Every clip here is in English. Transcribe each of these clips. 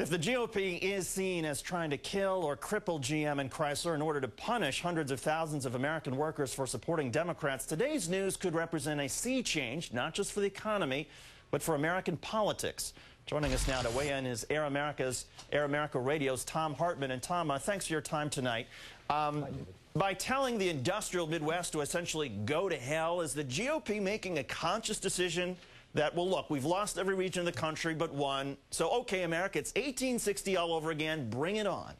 If the GOP is seen as trying to kill or cripple GM and Chrysler in order to punish hundreds of thousands of American workers for supporting Democrats, today's news could represent a sea change, not just for the economy, but for American politics. Joining us now to weigh in is Air America Radio's Thom Hartmann. And Thom, thanks for your time tonight. By telling the industrial Midwest to essentially go to hell, is the GOP making a conscious decision that, well, look, we've lost every region of the country but one, so okay, America, it's 1860 all over again, bring it on?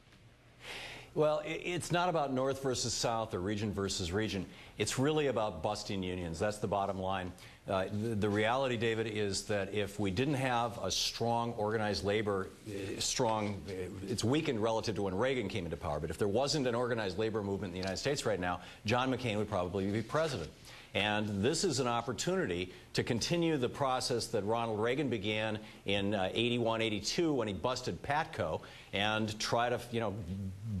Well, it's not about North versus South or region versus region. It's really about busting unions. That's the bottom line. The reality, David, is that if we didn't have a strong organized labor, it's weakened relative to when Reagan came into power, but if there wasn't an organized labor movement in the United States right now, John McCain would probably be president. And this is an opportunity to continue the process that Ronald Reagan began in 81, 82 when he busted Patco and try to,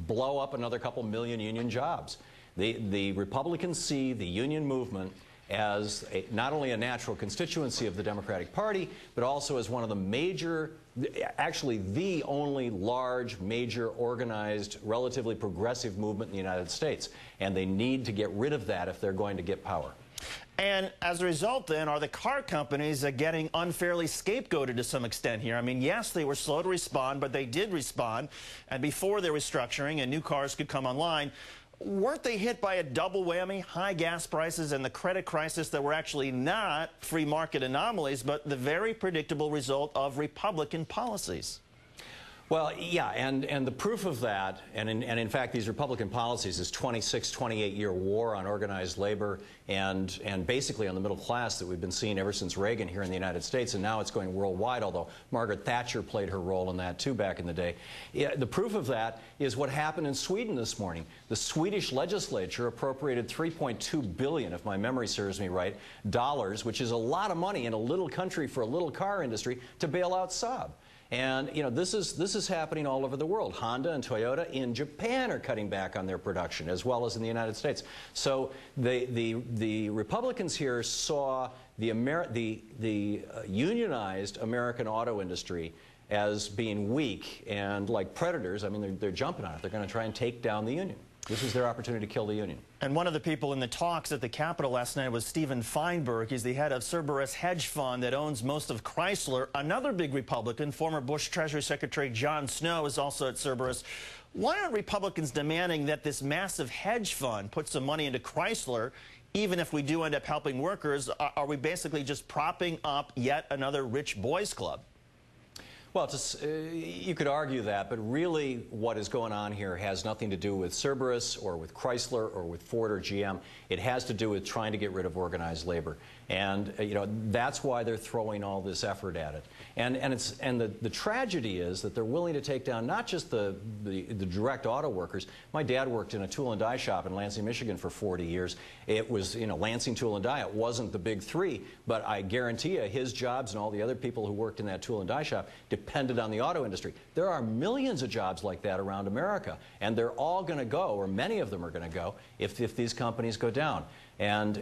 blow up another couple million union jobs. The Republicans see the union movement as not only a natural constituency of the Democratic Party, but also as one of the major, actually the only large, major, organized, relatively progressive movement in the United States. And they need to get rid of that if they're going to get power. And as a result, then, are the car companies getting unfairly scapegoated to some extent here? I mean, yes, they were slow to respond, but they did respond. And before their restructuring and new cars could come online, weren't they hit by a double whammy, high gas prices and the credit crisis that were actually not free market anomalies, but the very predictable result of Republican policies? Well, yeah, and the proof of that, and in fact these Republican policies, this 26, 28-year war on organized labor and basically on the middle class that we've been seeing ever since Reagan here in the United States, and now it's going worldwide, although Margaret Thatcher played her role in that too back in the day. Yeah, the proof of that is what happened in Sweden this morning. The Swedish legislature appropriated $3.2 billion, if my memory serves me right, dollars, which is a lot of money in a little country for a little car industry, to bail out Saab. And this is happening all over the world. Honda and Toyota in Japan are cutting back on their production, as well as in the United States. So the Republicans here saw the unionized American auto industry as being weak, and like predators, I mean, they're jumping on it. They're going to try and take down the union. This is their opportunity to kill the union. And one of the people in the talks at the Capitol last night was Stephen Feinberg. He's the head of Cerberus hedge fund that owns most of Chrysler. Another big Republican, former Bush Treasury Secretary John Snow, is also at Cerberus. Why aren't Republicans demanding that this massive hedge fund put some money into Chrysler, even if we do end up helping workers? Are we basically just propping up yet another rich boys club? Well, you could argue that, but really what is going on here has nothing to do with Cerberus or with Chrysler or with Ford or GM. It has to do with trying to get rid of organized labor. And, that's why they're throwing all this effort at it. And the tragedy is that they're willing to take down not just the direct auto workers. My dad worked in a tool and die shop in Lansing, Michigan for 40 years. It was, Lansing Tool and Die. It wasn't the big three, but I guarantee you his jobs and all the other people who worked in that tool and die shop depended on the auto industry. There are millions of jobs like that around America, and they're all going to go, or many of them are going to go, if these companies go down. And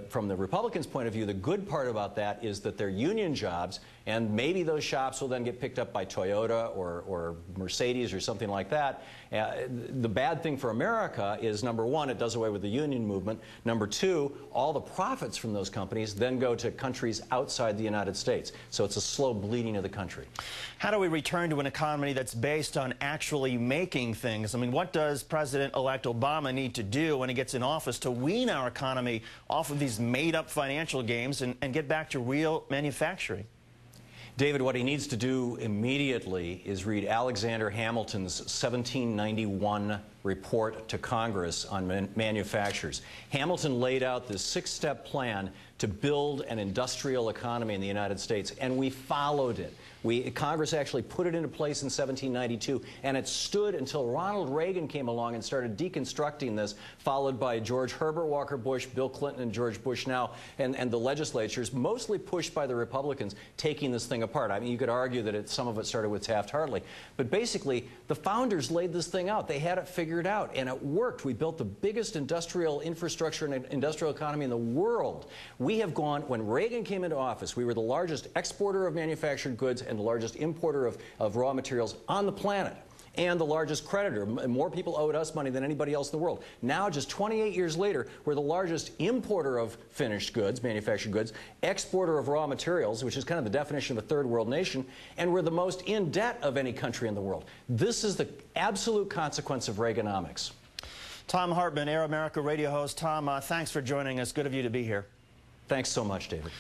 from the Republicans' point of view, the good part about that is that they're union jobs, and maybe those shops will then get picked up by Toyota or Mercedes or something like that. The bad thing for America is, number one, it does away with the union movement. Number two, all the profits from those companies then go to countries outside the United States. So it's a slow bleeding of the country. How do we return to an economy that's based on actually making things? I mean, what does President-elect Obama need to do when he gets in office to wean our economy off of these made-up financial games and get back to real manufacturing? David, what he needs to do immediately is read Alexander Hamilton's 1791 report to Congress on manufacturers. Hamilton laid out this six-step plan to build an industrial economy in the United States, and we followed it. Congress actually put it into place in 1792, and it stood until Ronald Reagan came along and started deconstructing this, followed by George Herbert Walker Bush, Bill Clinton, and George Bush now, and the legislatures, mostly pushed by the Republicans, taking this thing apart. I mean, you could argue that some of it started with Taft-Hartley, but basically, the founders laid this thing out. They had it figured out, and it worked. We built the biggest industrial infrastructure and industrial economy in the world. We have gone, when Reagan came into office, we were the largest exporter of manufactured goods and and the largest importer of raw materials on the planet, and the largest creditor. More people owed us money than anybody else in the world. Now, just 28 years later, we're the largest importer of finished goods, manufactured goods, exporter of raw materials, which is kind of the definition of a third world nation, and we're the most in debt of any country in the world. This is the absolute consequence of Reaganomics. Thom Hartmann, Air America radio host. Thom, thanks for joining us. Good of you to be here. Thanks so much, David.